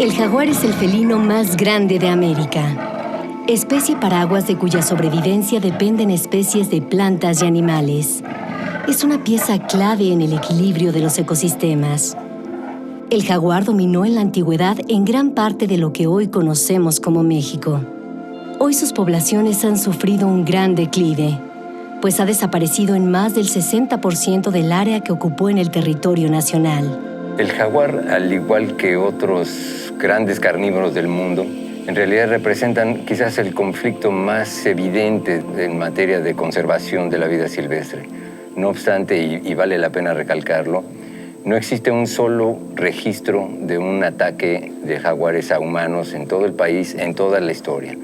El jaguar es el felino más grande de América, especie paraguas de cuya sobrevivencia dependen especies de plantas y animales. Es una pieza clave en el equilibrio de los ecosistemas. El jaguar dominó en la antigüedad en gran parte de lo que hoy conocemos como México. Hoy sus poblaciones han sufrido un gran declive, pues ha desaparecido en más del 60% del área que ocupó en el territorio nacional. El jaguar, al igual que otros grandes carnívoros del mundo, en realidad representan quizás el conflicto más evidente en materia de conservación de la vida silvestre. No obstante, y vale la pena recalcarlo, no existe un solo registro de un ataque de jaguares a humanos en todo el país, en toda la historia.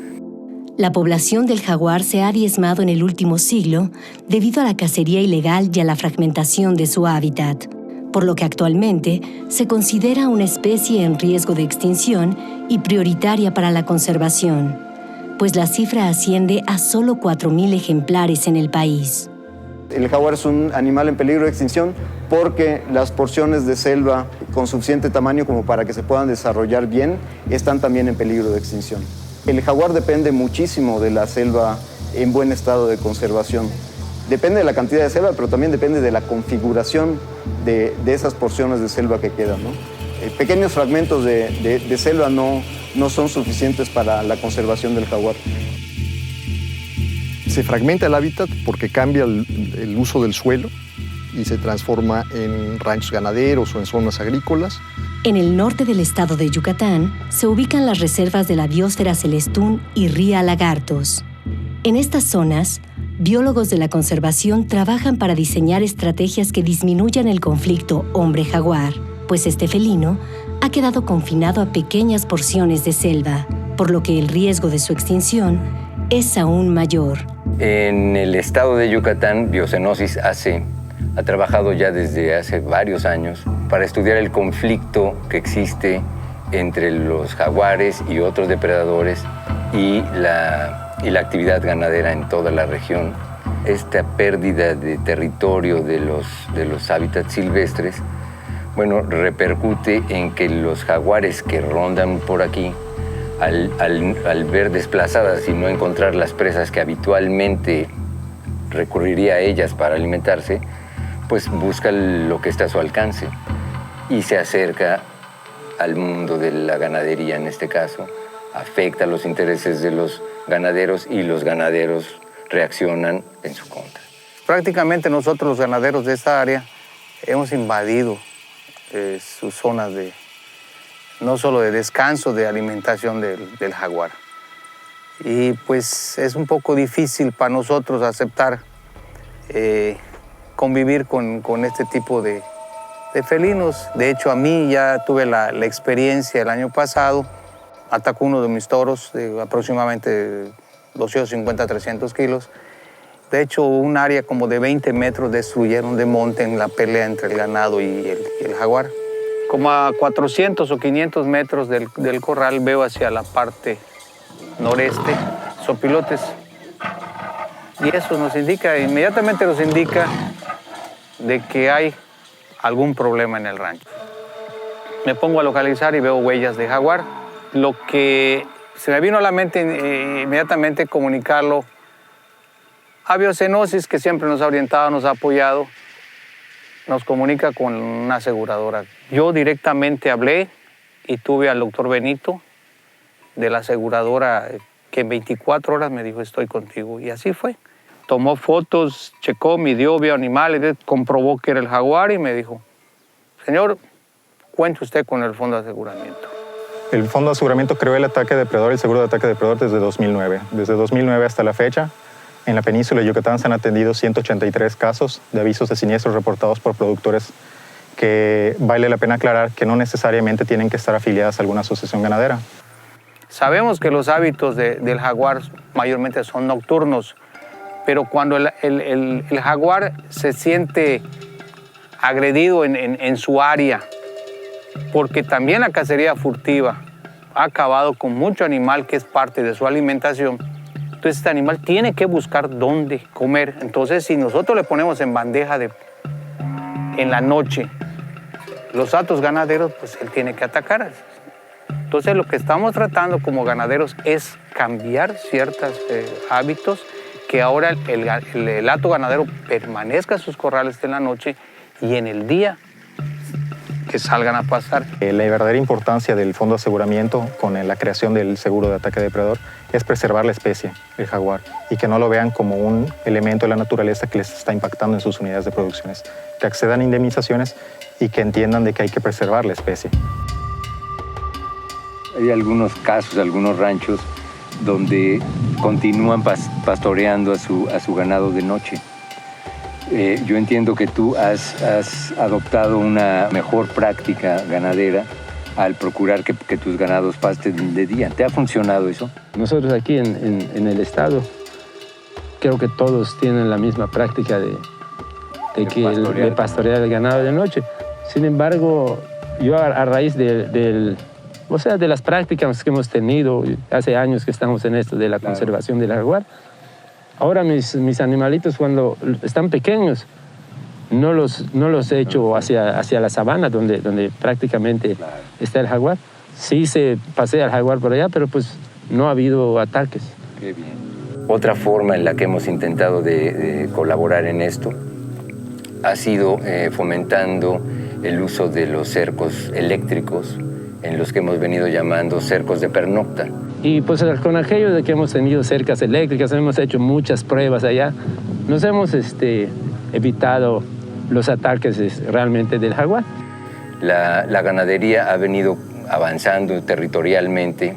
La población del jaguar se ha diezmado en el último siglo debido a la cacería ilegal y a la fragmentación de su hábitat, por lo que actualmente se considera una especie en riesgo de extinción y prioritaria para la conservación, pues la cifra asciende a solo 4.000 ejemplares en el país. El jaguar es un animal en peligro de extinción porque las porciones de selva con suficiente tamaño como para que se puedan desarrollar bien están también en peligro de extinción. El jaguar depende muchísimo de la selva en buen estado de conservación. Depende de la cantidad de selva, pero también depende de la configuración de esas porciones de selva que quedan, ¿no? Pequeños fragmentos de selva no son suficientes para la conservación del jaguar. Se fragmenta el hábitat porque cambia el uso del suelo y se transforma en ranchos ganaderos o en zonas agrícolas. En el norte del estado de Yucatán se ubican las reservas de la biosfera Celestún y Ría Lagartos. En estas zonas, biólogos de la conservación trabajan para diseñar estrategias que disminuyan el conflicto hombre-jaguar, pues este felino ha quedado confinado a pequeñas porciones de selva, por lo que el riesgo de su extinción es aún mayor. En el estado de Yucatán, Biocenosis ha trabajado ya desde hace varios años para estudiar el conflicto que existe entre los jaguares y otros depredadores y la actividad ganadera en toda la región. Esta pérdida de territorio de los hábitats silvestres, bueno, repercute en que los jaguares que rondan por aquí, al ver desplazadas y no encontrar las presas que habitualmente recurriría a ellas para alimentarse, pues busca lo que está a su alcance y se acerca al mundo de la ganadería en este caso, afecta los intereses de los ganaderos y los ganaderos reaccionan en su contra. Prácticamente nosotros los ganaderos de esta área hemos invadido sus zonas no solo de descanso, de alimentación del jaguar. Y pues es un poco difícil para nosotros aceptar convivir con este tipo de felinos. De hecho, a mí ya tuve la experiencia el año pasado. Atacó uno de mis toros de aproximadamente 250 a 300 kilos. De hecho, un área como de 20 metros destruyeron de monte en la pelea entre el ganado y el jaguar. Como a 400 o 500 metros del corral veo hacia la parte noreste zopilotes. Y eso inmediatamente nos indica de que hay algún problema en el rancho. Me pongo a localizar y veo huellas de jaguar. Lo que se me vino a la mente inmediatamente comunicarlo a Biocenosis, que siempre nos ha orientado, nos ha apoyado, nos comunica con una aseguradora. Yo directamente hablé y tuve al doctor Benito de la aseguradora que en 24 horas me dijo, estoy contigo. Y así fue. Tomó fotos, checó, midió, vio animales, comprobó que era el jaguar y me dijo, señor, cuente usted con el fondo de aseguramiento. El fondo de aseguramiento creó el ataque depredador, el seguro de ataque depredador desde 2009. Desde 2009 hasta la fecha, en la península de Yucatán se han atendido 183 casos de avisos de siniestros reportados por productores que vale la pena aclarar que no necesariamente tienen que estar afiliadas a alguna asociación ganadera. Sabemos que los hábitos del jaguar mayormente son nocturnos, pero cuando el jaguar se siente agredido en su área, porque también la cacería furtiva ha acabado con mucho animal que es parte de su alimentación, entonces este animal tiene que buscar dónde comer. Entonces si nosotros le ponemos en bandeja en la noche los hatos ganaderos, pues él tiene que atacar. Entonces lo que estamos tratando como ganaderos es cambiar ciertos hábitos, que ahora el hato ganadero permanezca en sus corrales en la noche y en el día que salgan a pastar. La verdadera importancia del fondo de aseguramiento con la creación del seguro de ataque depredador es preservar la especie, el jaguar, y que no lo vean como un elemento de la naturaleza que les está impactando en sus unidades de producciones, que accedan a indemnizaciones y que entiendan de que hay que preservar la especie. Hay algunos casos, algunos ranchos donde continúan pastoreando a su ganado de noche. Yo entiendo que tú has adoptado una mejor práctica ganadera al procurar que tus ganados pasten de día. ¿Te ha funcionado eso? Nosotros aquí en el estado creo que todos tienen la misma práctica de pastorear el ganado de noche. Sin embargo, yo a raíz de las prácticas que hemos tenido, hace años que estamos en esto de la conservación del jaguar, ahora mis animalitos cuando están pequeños no los he hecho hacia la sabana donde prácticamente está el jaguar. Sí se pasea el jaguar por allá, pero pues no ha habido ataques. Qué bien. Otra forma en la que hemos intentado de colaborar en esto ha sido fomentando el uso de los cercos eléctricos, en los que hemos venido llamando cercos de pernocta. Y pues con aquello de que hemos tenido cercas eléctricas, hemos hecho muchas pruebas allá, nos hemos evitado los ataques realmente del jaguar. La ganadería ha venido avanzando territorialmente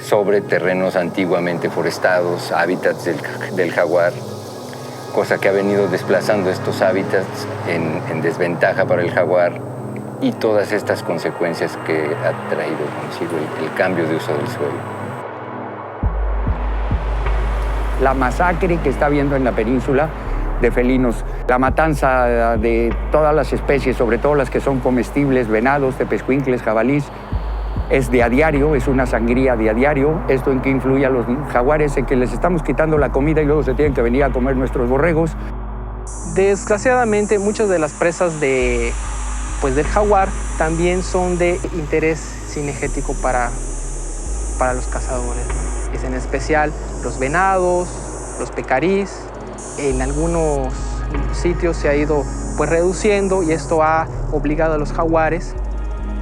sobre terrenos antiguamente forestados, hábitats del jaguar, cosa que ha venido desplazando estos hábitats en desventaja para el jaguar y todas estas consecuencias que ha traído consigo el cambio de uso del suelo. La masacre que está habiendo en la península de felinos, la matanza de todas las especies, sobre todo las que son comestibles, venados, tepezcuincles, jabalís, es de a diario, es una sangría de a diario. Esto en que influye a los jaguares, en que les estamos quitando la comida y luego se tienen que venir a comer nuestros borregos. Desgraciadamente, muchas de las presas del jaguar también son de interés cinegético para los cazadores, ¿no? Es en especial los venados, los pecarís. En algunos sitios se ha ido reduciendo y esto ha obligado a los jaguares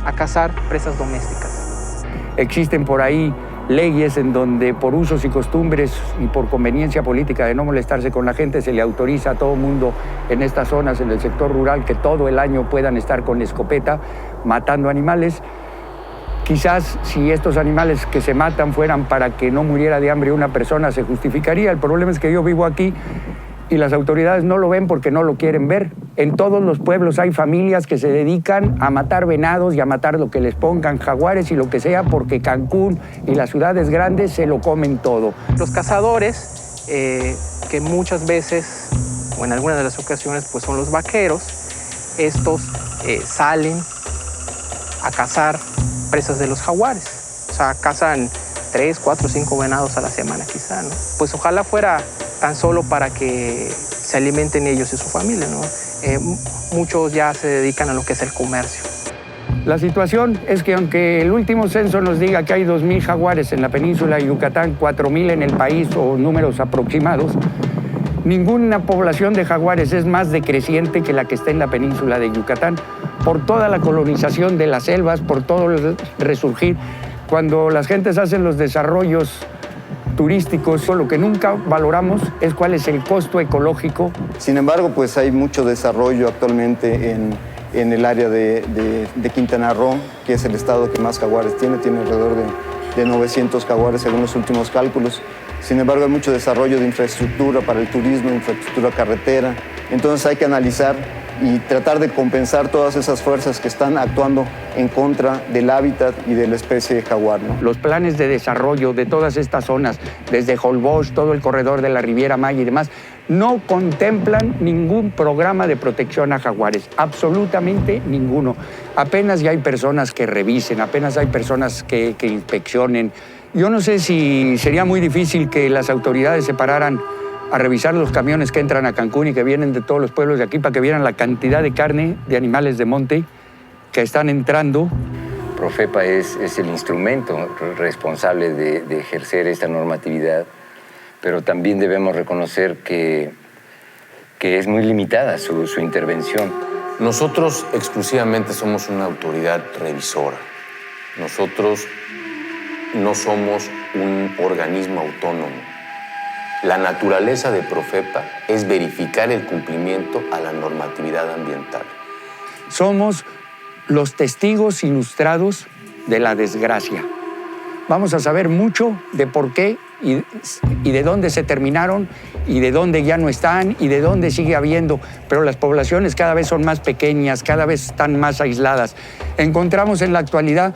a cazar presas domésticas. Existen por ahí leyes en donde por usos y costumbres y por conveniencia política de no molestarse con la gente se le autoriza a todo mundo en estas zonas, en el sector rural, que todo el año puedan estar con escopeta matando animales. Quizás si estos animales que se matan fueran para que no muriera de hambre una persona, se justificaría. El problema es que yo vivo aquí y las autoridades no lo ven porque no lo quieren ver. En todos los pueblos hay familias que se dedican a matar venados y a matar lo que les pongan, jaguares y lo que sea, porque Cancún y las ciudades grandes se lo comen todo. Los cazadores, que muchas veces, o en algunas de las ocasiones, pues son los vaqueros, estos salen a cazar presas de los jaguares. O sea, cazan 3, 4, 5 venados a la semana quizá, ¿no? Pues ojalá fuera tan solo para que se alimenten ellos y su familia, ¿no? Muchos ya se dedican a lo que es el comercio. La situación es que aunque el último censo nos diga que hay 2.000 jaguares en la península de Yucatán, 4.000 en el país o números aproximados, ninguna población de jaguares es más decreciente que la que está en la península de Yucatán, por toda la colonización de las selvas, por todo el resurgir. Cuando las gentes hacen los desarrollos turísticos, lo que nunca valoramos es cuál es el costo ecológico. Sin embargo, pues hay mucho desarrollo actualmente en el área de Quintana Roo, que es el estado que más jaguares tiene alrededor de 900 jaguares según los últimos cálculos. Sin embargo, hay mucho desarrollo de infraestructura para el turismo, infraestructura carretera. Entonces hay que analizar y tratar de compensar todas esas fuerzas que están actuando en contra del hábitat y de la especie jaguar, ¿no? Los planes de desarrollo de todas estas zonas, desde Holbox, todo el corredor de la Riviera Maya y demás, no contemplan ningún programa de protección a jaguares, absolutamente ninguno. Apenas ya hay personas que revisen, apenas hay personas que inspeccionen. Yo no sé si sería muy difícil que las autoridades se pararan a revisar los camiones que entran a Cancún y que vienen de todos los pueblos de aquí para que vieran la cantidad de carne de animales de monte que están entrando. Profepa es el instrumento responsable de ejercer esta normatividad, pero también debemos reconocer que es muy limitada su intervención. Nosotros exclusivamente somos una autoridad revisora. Nosotros no somos un organismo autónomo. La naturaleza de Profepa es verificar el cumplimiento a la normatividad ambiental. Somos los testigos ilustrados de la desgracia. Vamos a saber mucho de por qué y de dónde se terminaron y de dónde ya no están y de dónde sigue habiendo, pero las poblaciones cada vez son más pequeñas, cada vez están más aisladas. Encontramos en la actualidad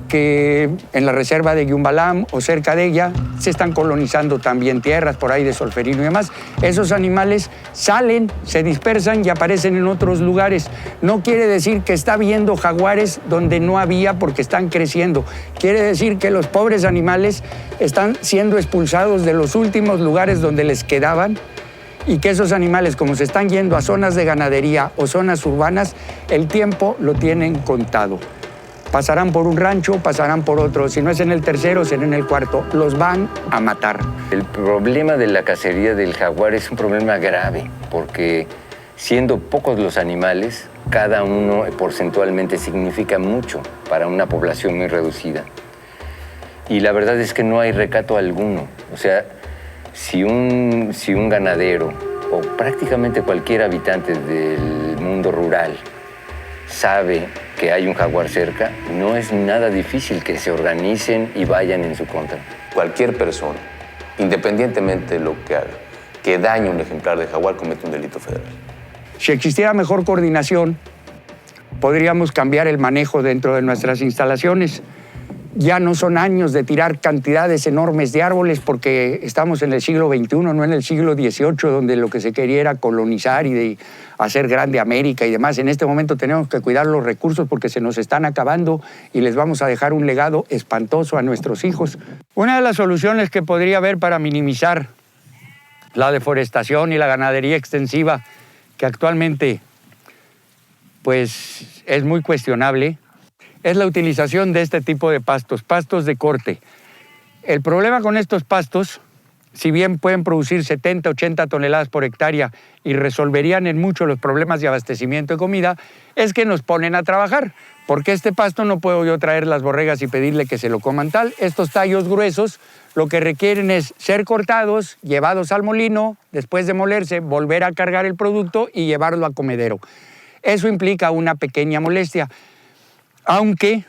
que en la reserva de Yumbalam o cerca de ella se están colonizando también tierras por ahí de Solferino y demás. Esos animales salen, se dispersan y aparecen en otros lugares. No quiere decir que está habiendo jaguares donde no había porque están creciendo. Quiere decir que los pobres animales están siendo expulsados de los últimos lugares donde les quedaban y que esos animales, como se están yendo a zonas de ganadería o zonas urbanas, el tiempo lo tienen contado. Pasarán por un rancho, pasarán por otro. Si no es en el tercero, será en el cuarto. Los van a matar. El problema de la cacería del jaguar es un problema grave, porque siendo pocos los animales, cada uno porcentualmente significa mucho para una población muy reducida. Y la verdad es que no hay recato alguno. O sea, si un ganadero o prácticamente cualquier habitante del mundo rural sabe que hay un jaguar cerca, no es nada difícil que se organicen y vayan en su contra. Cualquier persona, independientemente de lo que haga, que dañe un ejemplar de jaguar, comete un delito federal. Si existiera mejor coordinación, podríamos cambiar el manejo dentro de nuestras instalaciones. Ya no son años de tirar cantidades enormes de árboles porque estamos en el siglo XXI, no en el siglo XVIII, donde lo que se quería era colonizar y de hacer grande América y demás. En este momento tenemos que cuidar los recursos porque se nos están acabando y les vamos a dejar un legado espantoso a nuestros hijos. Una de las soluciones que podría haber para minimizar la deforestación y la ganadería extensiva, que actualmente pues, es muy cuestionable, es la utilización de este tipo de pastos, pastos de corte. El problema con estos pastos, si bien pueden producir 70, 80 toneladas por hectárea y resolverían en mucho los problemas de abastecimiento de comida, es que nos ponen a trabajar, porque este pasto no puedo yo traer las borregas y pedirle que se lo coman tal. Estos tallos gruesos lo que requieren es ser cortados, llevados al molino, después de molerse, volver a cargar el producto y llevarlo a comedero. Eso implica una pequeña molestia, aunque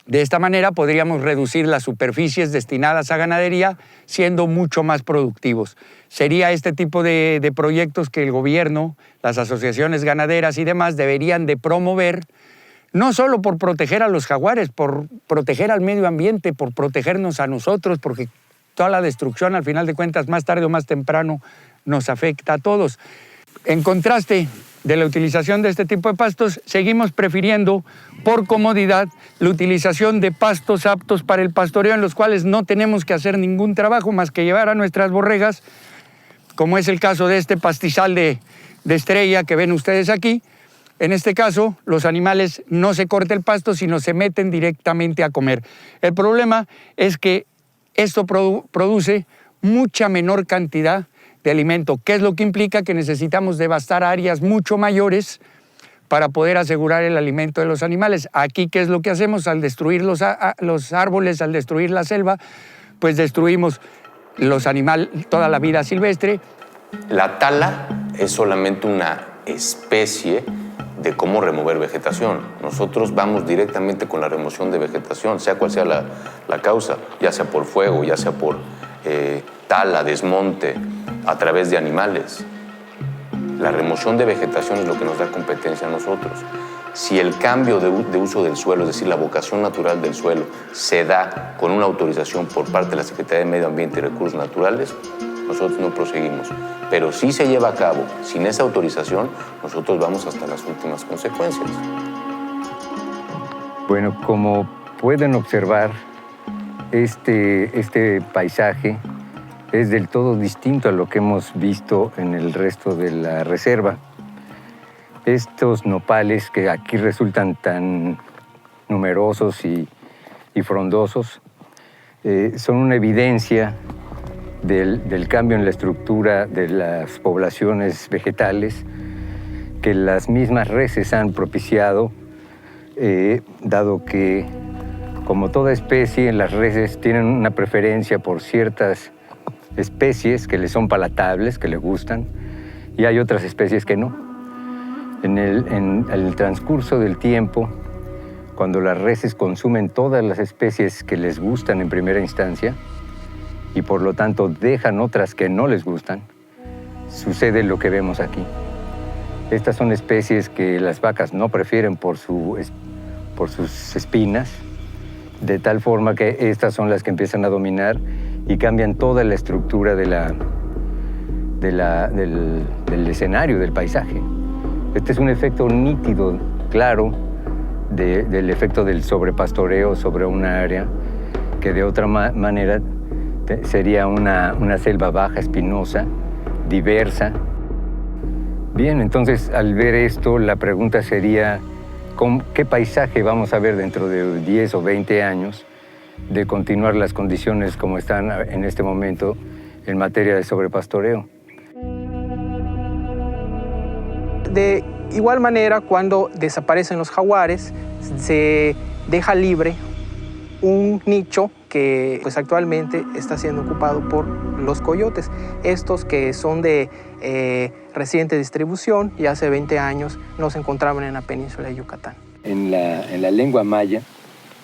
de esta manera podríamos reducir las superficies destinadas a ganadería siendo mucho más productivos. Sería este tipo de proyectos que el gobierno, las asociaciones ganaderas y demás deberían de promover, no solo por proteger a los jaguares, por proteger al medio ambiente, por protegernos a nosotros, porque toda la destrucción al final de cuentas más tarde o más temprano nos afecta a todos. En contraste de la utilización de este tipo de pastos, seguimos prefiriendo, por comodidad, la utilización de pastos aptos para el pastoreo, en los cuales no tenemos que hacer ningún trabajo más que llevar a nuestras borregas, como es el caso de este pastizal de estrella que ven ustedes aquí. En este caso, los animales no se corta el pasto, sino se meten directamente a comer. El problema es que esto produce mucha menor cantidad de alimento, que es lo que implica que necesitamos devastar áreas mucho mayores para poder asegurar el alimento de los animales. Aquí, ¿qué es lo que hacemos? Al destruir los árboles, al destruir la selva, pues destruimos los animales, toda la vida silvestre. La tala es solamente una especie de cómo remover vegetación. Nosotros vamos directamente con la remoción de vegetación, sea cual sea la causa, ya sea por fuego, ya sea por tala, desmonte, a través de animales. La remoción de vegetación es lo que nos da competencia a nosotros. Si el cambio de uso del suelo, es decir, la vocación natural del suelo, se da con una autorización por parte de la Secretaría de Medio Ambiente y Recursos Naturales, nosotros no proseguimos. Pero si se lleva a cabo sin esa autorización, nosotros vamos hasta las últimas consecuencias. Bueno, como pueden observar, este paisaje es del todo distinto a lo que hemos visto en el resto de la reserva. Estos nopales que aquí resultan tan numerosos y frondosos, son una evidencia del cambio en la estructura de las poblaciones vegetales que las mismas reses han propiciado, dado que, como toda especie, las reses tienen una preferencia por ciertas especies que les son palatables, que les gustan, y hay otras especies que no. En el transcurso del tiempo, cuando las reses consumen todas las especies que les gustan en primera instancia, y por lo tanto dejan otras que no les gustan, sucede lo que vemos aquí. Estas son especies que las vacas no prefieren por sus espinas, de tal forma que estas son las que empiezan a dominar y cambian toda la estructura del escenario, del paisaje. Este es un efecto nítido, claro, del efecto del sobrepastoreo sobre una área que de otra manera sería una selva baja, espinosa, diversa. Bien, entonces al ver esto, la pregunta sería, ¿qué paisaje vamos a ver dentro de 10 o 20 años de continuar las condiciones como están en este momento en materia de sobrepastoreo? De igual manera, cuando desaparecen los jaguares, se deja libre un nicho que pues, actualmente está siendo ocupado por los coyotes. Estos que son de reciente distribución y hace 20 años no se encontraban en la península de Yucatán. En la lengua maya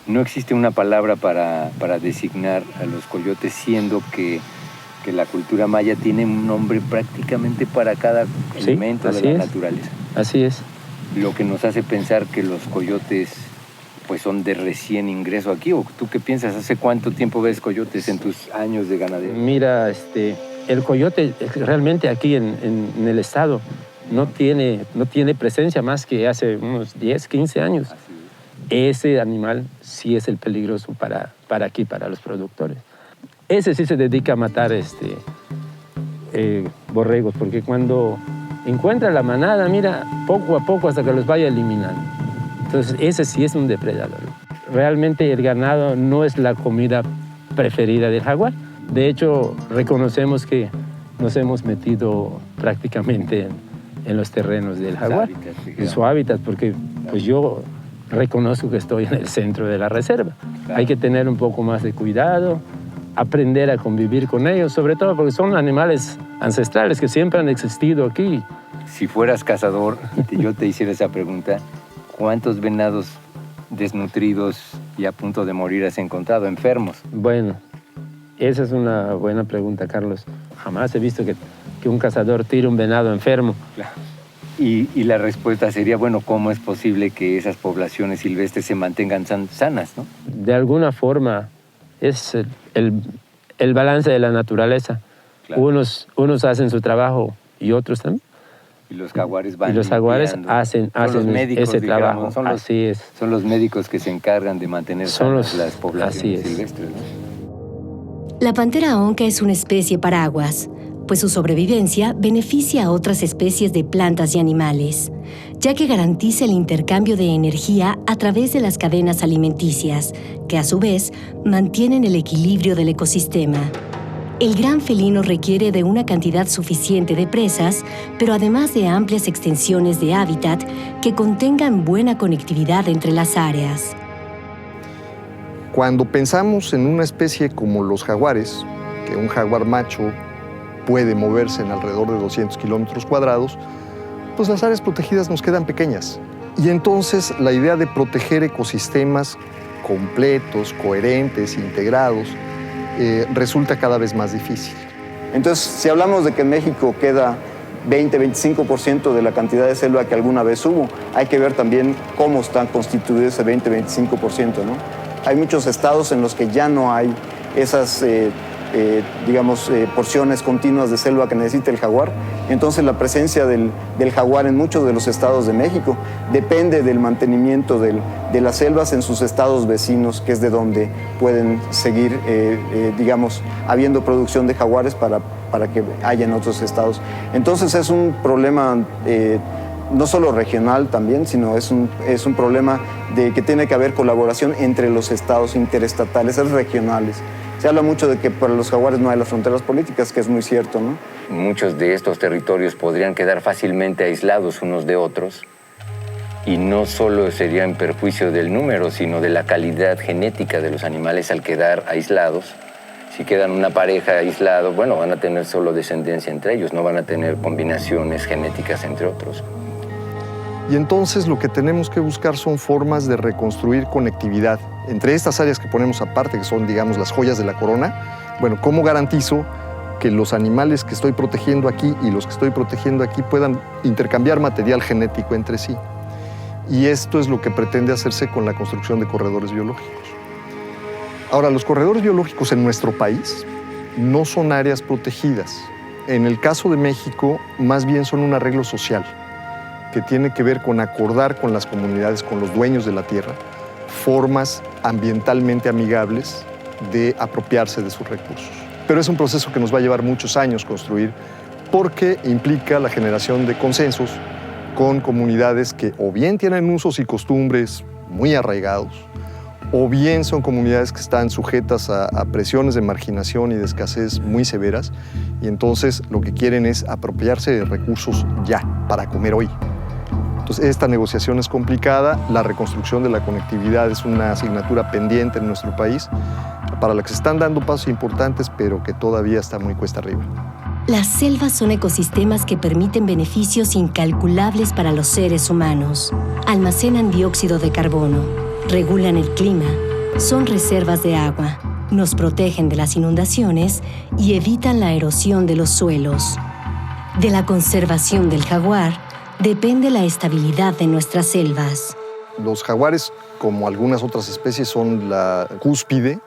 no existe una palabra para designar a los coyotes, siendo que la cultura maya tiene un nombre prácticamente para cada elemento de la naturaleza. Así es. Lo que nos hace pensar que los coyotes pues son de recién ingreso aquí. ¿O tú qué piensas? ¿Hace cuánto tiempo ves coyotes en tus años de ganadero? Mira, el coyote realmente aquí en el estado no tiene presencia más que hace unos 10, 15 años. Ese animal sí es el peligroso para aquí, para los productores. Ese sí se dedica a matar borregos, porque cuando encuentra la manada, mira, poco a poco hasta que los vaya eliminando. Entonces, ese sí es un depredador. Realmente el ganado no es la comida preferida del jaguar. De hecho, reconocemos que nos hemos metido prácticamente en los terrenos del jaguar, en su hábitat, porque pues yo reconozco que estoy en el centro de la reserva. Claro. Hay que tener un poco más de cuidado, aprender a convivir con ellos, sobre todo porque son animales ancestrales que siempre han existido aquí. Si fueras cazador y yo te hiciera esa pregunta, ¿cuántos venados desnutridos y a punto de morir has encontrado, enfermos? Bueno, esa es una buena pregunta, Carlos. Jamás he visto que un cazador tire un venado enfermo. Claro. Y la respuesta sería, bueno, ¿cómo es posible que esas poblaciones silvestres se mantengan sanas, no? De alguna forma es el balance de la naturaleza. Claro. Unos hacen su trabajo y otros también. Y los jaguares van. Y los jaguares hacen médicos, ese trabajo. Así es. Son los médicos que se encargan de mantener las poblaciones silvestres, ¿no? La pantera onca es una especie paraguas, pues su sobrevivencia beneficia a otras especies de plantas y animales, ya que garantiza el intercambio de energía a través de las cadenas alimenticias, que a su vez mantienen el equilibrio del ecosistema. El gran felino requiere de una cantidad suficiente de presas, pero además de amplias extensiones de hábitat que contengan buena conectividad entre las áreas. Cuando pensamos en una especie como los jaguares, que un jaguar macho puede moverse en alrededor de 200 kilómetros cuadrados, pues las áreas protegidas nos quedan pequeñas. Y entonces la idea de proteger ecosistemas completos, coherentes, integrados, resulta cada vez más difícil. Entonces, si hablamos de que en México queda 20-25% de la cantidad de selva que alguna vez hubo, hay que ver también cómo está constituido ese 20-25%, ¿no? Hay muchos estados en los que ya no hay esas porciones continuas de selva que necesita el jaguar. Entonces la presencia del jaguar en muchos de los estados de México depende del mantenimiento de las selvas en sus estados vecinos, que es de donde pueden seguir, habiendo producción de jaguares para que haya en otros estados. Entonces es un problema no solo regional también, sino es un problema de que tiene que haber colaboración entre los estados interestatales, regionales. Se habla mucho de que para los jaguares no hay las fronteras políticas, que es muy cierto, ¿no? Muchos de estos territorios podrían quedar fácilmente aislados unos de otros y no solo sería en perjuicio del número, sino de la calidad genética de los animales al quedar aislados. Si quedan una pareja aislado, bueno, van a tener solo descendencia entre ellos, no van a tener combinaciones genéticas entre otros. Y entonces lo que tenemos que buscar son formas de reconstruir conectividad entre estas áreas que ponemos aparte, que son, digamos, las joyas de la corona. Bueno, ¿cómo garantizo que los animales que estoy protegiendo aquí y los que estoy protegiendo aquí puedan intercambiar material genético entre sí? Y esto es lo que pretende hacerse con la construcción de corredores biológicos. Ahora, los corredores biológicos en nuestro país no son áreas protegidas. En el caso de México, más bien son un arreglo social que tiene que ver con acordar con las comunidades, con los dueños de la tierra, formas ambientalmente amigables de apropiarse de sus recursos. Pero es un proceso que nos va a llevar muchos años construir porque implica la generación de consensos con comunidades que o bien tienen usos y costumbres muy arraigados, o bien son comunidades que están sujetas a presiones de marginación y de escasez muy severas, y entonces lo que quieren es apropiarse de recursos ya, para comer hoy. Entonces, esta negociación es complicada, la reconstrucción de la conectividad es una asignatura pendiente en nuestro país, para la que se están dando pasos importantes, pero que todavía está muy cuesta arriba. Las selvas son ecosistemas que permiten beneficios incalculables para los seres humanos. Almacenan dióxido de carbono, regulan el clima, son reservas de agua, nos protegen de las inundaciones y evitan la erosión de los suelos. De la conservación del jaguar depende la estabilidad de nuestras selvas. Los jaguares, como algunas otras especies, son la cúspide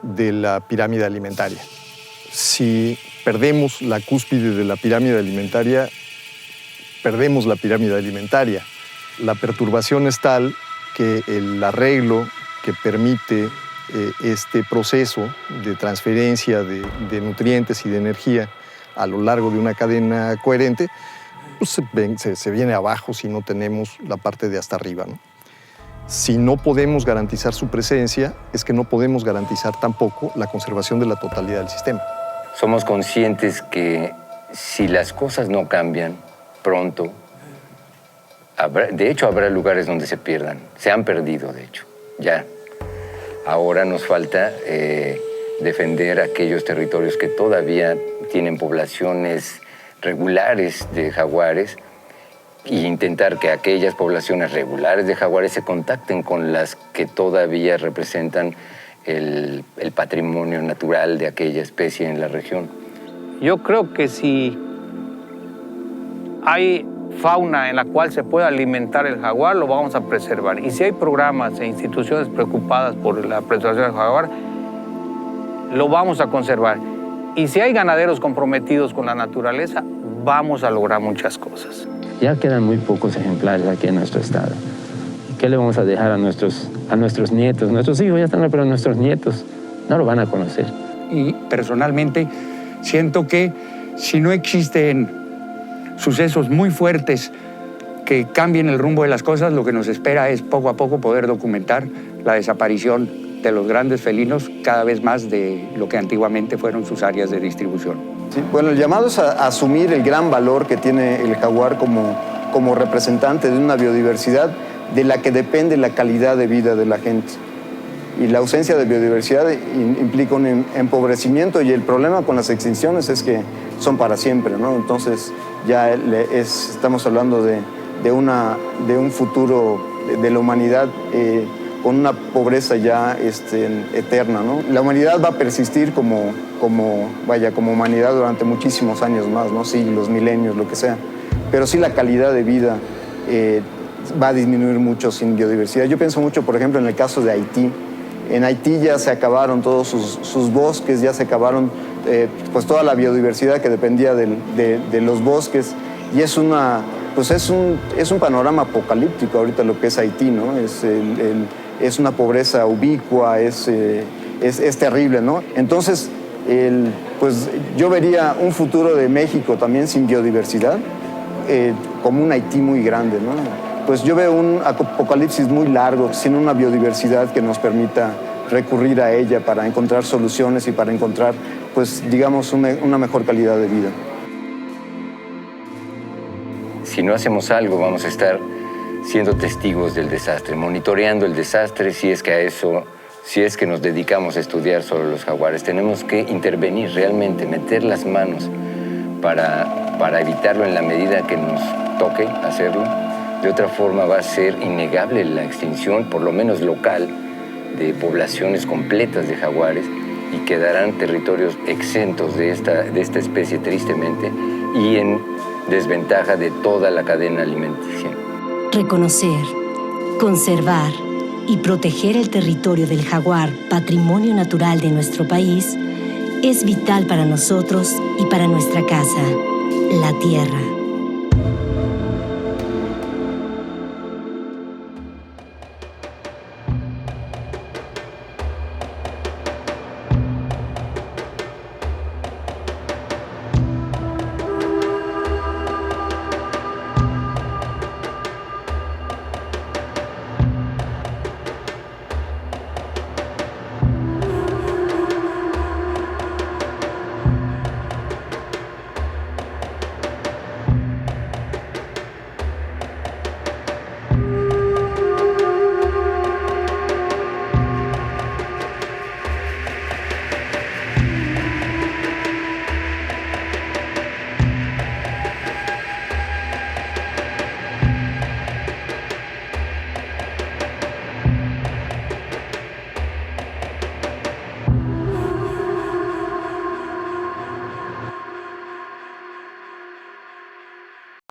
de la pirámide alimentaria. Si perdemos la cúspide de la pirámide alimentaria, perdemos la pirámide alimentaria. La perturbación es tal que el arreglo que permite este proceso de transferencia de nutrientes y de energía a lo largo de una cadena coherente, pues se viene abajo si no tenemos la parte de hasta arriba, ¿no? Si no podemos garantizar su presencia, es que no podemos garantizar tampoco la conservación de la totalidad del sistema. Somos conscientes que si las cosas no cambian pronto, de hecho habrá lugares donde se pierdan. Se han perdido, de hecho, ya. Ahora nos falta defender aquellos territorios que todavía tienen poblaciones regulares de jaguares e intentar que aquellas poblaciones regulares de jaguares se contacten con las que todavía representan el patrimonio natural de aquella especie en la región. Yo creo que si hay fauna en la cual se pueda alimentar el jaguar, lo vamos a preservar. Y si hay programas e instituciones preocupadas por la preservación del jaguar, lo vamos a conservar. Y si hay ganaderos comprometidos con la naturaleza, vamos a lograr muchas cosas. Ya quedan muy pocos ejemplares aquí en nuestro estado. ¿Qué le vamos a dejar a nuestros nietos? Nuestros hijos ya están, pero nuestros nietos no lo van a conocer. Y personalmente siento que si no existen sucesos muy fuertes que cambien el rumbo de las cosas, lo que nos espera es poco a poco poder documentar la desaparición de los grandes felinos cada vez más de lo que antiguamente fueron sus áreas de distribución. Sí, bueno, el llamado es a asumir el gran valor que tiene el jaguar como representante de una biodiversidad de la que depende la calidad de vida de la gente. Y la ausencia de biodiversidad implica un empobrecimiento, y el problema con las extinciones es que son para siempre, ¿no? Entonces ya estamos hablando de un futuro de la humanidad con una pobreza ya eterna, ¿no? La humanidad va a persistir como humanidad durante muchísimos años más, ¿no? Siglos, milenios, lo que sea. Pero sí la calidad de vida va a disminuir mucho sin biodiversidad. Yo pienso mucho, por ejemplo, en el caso de Haití. En Haití ya se acabaron todos sus bosques, ya se acabaron pues toda la biodiversidad que dependía de los bosques, y es un panorama apocalíptico ahorita lo que es Haití, ¿no? Es una pobreza ubicua, es terrible, ¿no? Entonces, pues yo vería un futuro de México también sin biodiversidad, como un Haití muy grande, ¿no? Pues yo veo un apocalipsis muy largo, sin una biodiversidad que nos permita recurrir a ella para encontrar soluciones y para encontrar, pues, digamos, una mejor calidad de vida. Si no hacemos algo, vamos a estar siendo testigos del desastre, monitoreando el desastre si es que nos dedicamos a estudiar sobre los jaguares. Tenemos que intervenir realmente, meter las manos para evitarlo en la medida que nos toque hacerlo. De otra forma va a ser innegable la extinción, por lo menos local, de poblaciones completas de jaguares y quedarán territorios exentos de esta especie, tristemente, y en desventaja de toda la cadena alimenticia. Reconocer, conservar y proteger el territorio del jaguar, patrimonio natural de nuestro país, es vital para nosotros y para nuestra casa, la tierra.